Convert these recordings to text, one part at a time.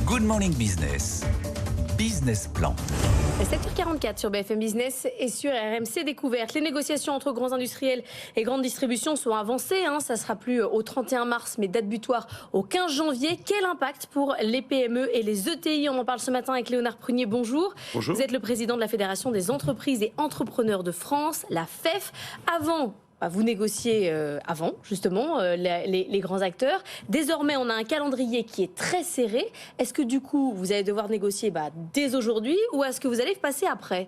Good Morning Business. Business Plan. 7h44 sur BFM Business et sur RMC Découverte. Les négociations entre grands industriels et grandes distributions sont avancées. Ça ne sera plus au 31 mars, mais date butoir au 15 janvier. Quel impact pour les PME et les ETI? On en parle ce matin avec Léonard Prunier. Bonjour. Bonjour. Vous êtes le président de la Fédération des entreprises et entrepreneurs de France, la FEF. Vous négociez avant, justement, les grands acteurs. Désormais, on a un calendrier qui est très serré. Est-ce que, du coup, vous allez devoir négocier dès aujourd'hui ou est-ce que vous allez passer après ?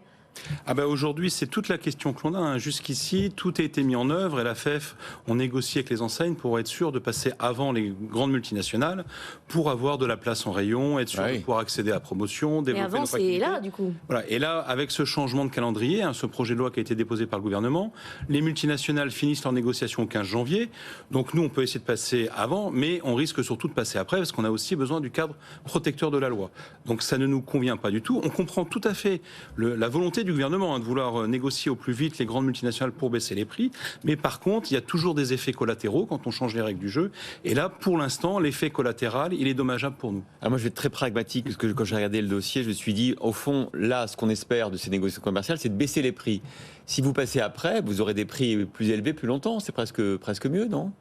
Aujourd'hui, c'est toute la question que l'on a. Jusqu'ici, tout a été mis en œuvre et la FEF, on négocie avec les enseignes pour être sûr de passer avant les grandes multinationales pour avoir de la place en rayon, être sûr de pouvoir accéder à la promotion, développer nos activités. Mais avant, c'est là, du coup. Voilà. Et là, avec ce changement de calendrier, ce projet de loi qui a été déposé par le gouvernement, les multinationales finissent leur négociation au 15 janvier. Donc nous, on peut essayer de passer avant, mais on risque surtout de passer après parce qu'on a aussi besoin du cadre protecteur de la loi. Donc ça ne nous convient pas du tout. On comprend tout à fait la volonté du gouvernement de vouloir négocier au plus vite les grandes multinationales pour baisser les prix. Mais par contre, il y a toujours des effets collatéraux quand on change les règles du jeu. Et là, pour l'instant, l'effet collatéral, il est dommageable pour nous. Alors moi, je vais être très pragmatique parce que quand j'ai regardé le dossier, je me suis dit, au fond, là, ce qu'on espère de ces négociations commerciales, c'est de baisser les prix. Si vous passez après, vous aurez des prix plus élevés plus longtemps. C'est presque mieux, non ?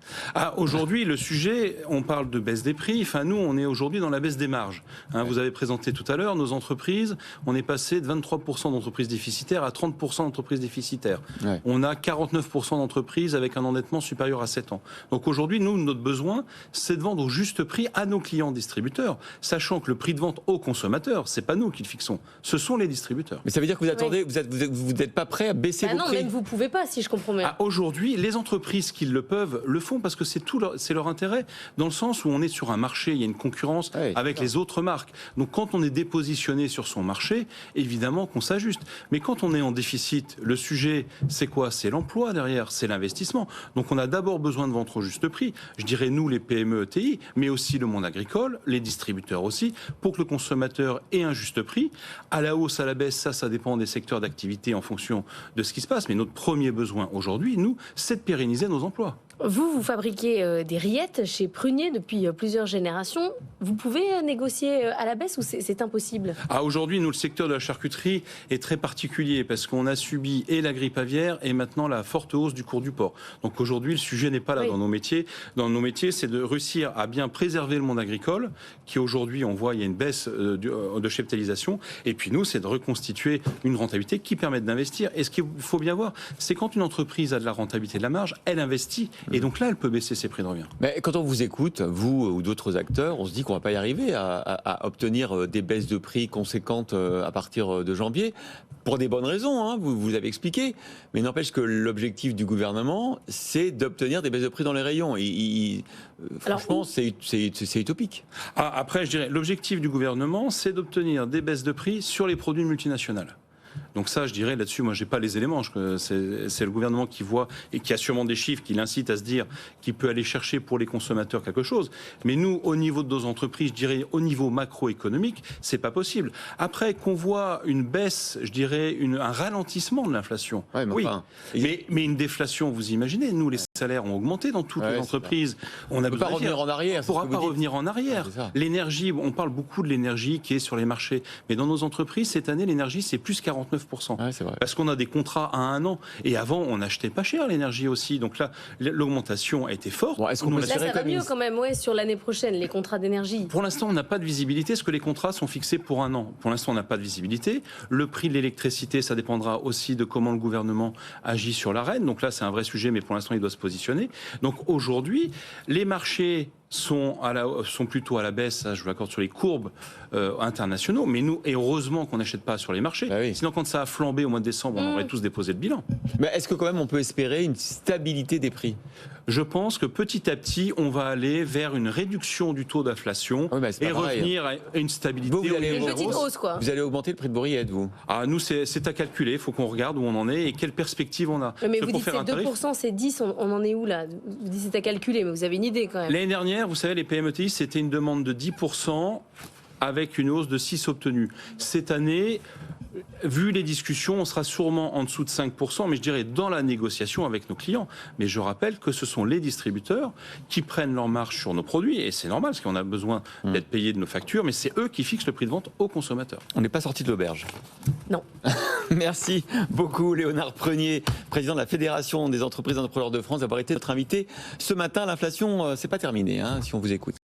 Aujourd'hui, le sujet, on parle de baisse des prix. Nous, on est aujourd'hui dans la baisse des marges. Vous avez présenté tout à l'heure nos entreprises. On est passé de 23% d'entreprises déficitaires à 30% d'entreprises déficitaires. Ouais. On a 49% d'entreprises avec un endettement supérieur à 7 ans. Donc aujourd'hui, nous, notre besoin, c'est de vendre au juste prix à nos clients distributeurs, sachant que le prix de vente aux consommateurs, c'est pas nous qui le fixons, ce sont les distributeurs. Mais ça veut dire que vous attendez, vous n'êtes pas prêt à baisser vos prix ? Non, même vous pouvez pas, si je comprends bien. Aujourd'hui, les entreprises qui le peuvent le font parce que c'est leur intérêt, dans le sens où on est sur un marché, il y a une concurrence avec les autres marques. Donc quand on est dépositionné sur son marché, évidemment qu'on s'ajuste. Mais quand on est en déficit, le sujet, c'est quoi ? C'est l'emploi derrière, c'est l'investissement. Donc on a d'abord besoin de vendre au juste prix. Je dirais nous, les PME, ETI, mais aussi le monde agricole, les distributeurs aussi, pour que le consommateur ait un juste prix. À la hausse, à la baisse, ça dépend des secteurs d'activité en fonction de ce qui se passe. Mais notre premier besoin aujourd'hui, nous, c'est de pérenniser nos emplois. Vous fabriquez des rillettes chez Prunier depuis plusieurs générations. Vous pouvez négocier à la baisse ou c'est impossible ? Aujourd'hui, nous, le secteur de la charcuterie est très particulier parce qu'on a subi et la grippe aviaire et maintenant la forte hausse du cours du porc. Donc aujourd'hui, le sujet n'est pas là dans nos métiers. Dans nos métiers, c'est de réussir à bien préserver le monde agricole qui aujourd'hui, on voit, il y a une baisse de cheptélisation. Et puis nous, c'est de reconstituer une rentabilité qui permette d'investir. Et ce qu'il faut bien voir, c'est quand une entreprise a de la rentabilité, de la marge, elle investit. Et donc là, elle peut baisser ses prix de revient. Mais quand on vous écoute, vous ou d'autres acteurs, on se dit qu'on ne va pas y arriver à obtenir des baisses de prix conséquentes à partir de janvier, pour des bonnes raisons, vous avez expliqué. Mais n'empêche que l'objectif du gouvernement, c'est d'obtenir des baisses de prix dans les rayons. Franchement, c'est utopique. Après, je dirais, l'objectif du gouvernement, c'est d'obtenir des baisses de prix sur les produits multinationaux. Donc ça, je dirais, là-dessus, moi, j'ai pas les éléments. C'est le gouvernement qui voit et qui a sûrement des chiffres qui l'incitent à se dire qu'il peut aller chercher pour les consommateurs quelque chose. Mais nous, au niveau de nos entreprises, je dirais, au niveau macroéconomique, c'est pas possible. Après, qu'on voit une baisse, je dirais, un ralentissement de l'inflation. Ouais, mais une déflation, vous imaginez, nous, les salaires ont augmenté dans toutes les entreprises. On ne peut pas revenir en arrière. On ne pourra pas revenir en arrière. L'énergie, on parle beaucoup de l'énergie qui est sur les marchés. Mais dans nos entreprises, cette année, l'énergie, c'est plus 49%. C'est vrai. Parce qu'on a des contrats à 1 an. Et avant, on n'achetait pas cher l'énergie aussi. Donc là, l'augmentation a été forte. Là, ça va mieux quand même, sur l'année prochaine, les contrats d'énergie. Pour l'instant, on n'a pas de visibilité, parce que les contrats sont fixés pour 1 an. Pour l'instant, on n'a pas de visibilité. Le prix de l'électricité, ça dépendra aussi de comment le gouvernement agit sur l'ARENH. Donc là, c'est un vrai sujet, mais pour l'instant, il doit se positionner. Donc aujourd'hui, les marchés sont plutôt à la baisse, ça, je vous l'accorde, sur les courbes internationaux, mais nous, et heureusement qu'on n'achète pas sur les marchés, sinon quand ça a flambé au mois de décembre, on aurait tous déposé le bilan. Mais est-ce que quand même on peut espérer une stabilité des prix ? Je pense que petit à petit, on va aller vers une réduction du taux d'inflation et revenir à une stabilité. Une petite hausse, quoi. Vous allez augmenter le prix de vos rillettes, vous ? Nous, c'est à calculer, il faut qu'on regarde où on en est et quelles perspectives on a. Mais vous dites c'est 2%, c'est 10%, on en est où là ? Vous dites c'est à calculer, mais vous avez une idée quand même. L'année dernière, vous savez, les PME-ETI, c'était une demande de 10%. avec une hausse de 6 obtenue. Cette année, vu les discussions, on sera sûrement en dessous de 5%, mais je dirais dans la négociation avec nos clients. Mais je rappelle que ce sont les distributeurs qui prennent leur marge sur nos produits, et c'est normal, parce qu'on a besoin d'être payé de nos factures, mais c'est eux qui fixent le prix de vente aux consommateurs. On n'est pas sorti de l'auberge. Non. Merci beaucoup Léonard Prenier, président de la Fédération des entreprises entrepreneurs de France, d'avoir été notre invité ce matin. L'inflation, c'est pas terminé, si on vous écoute.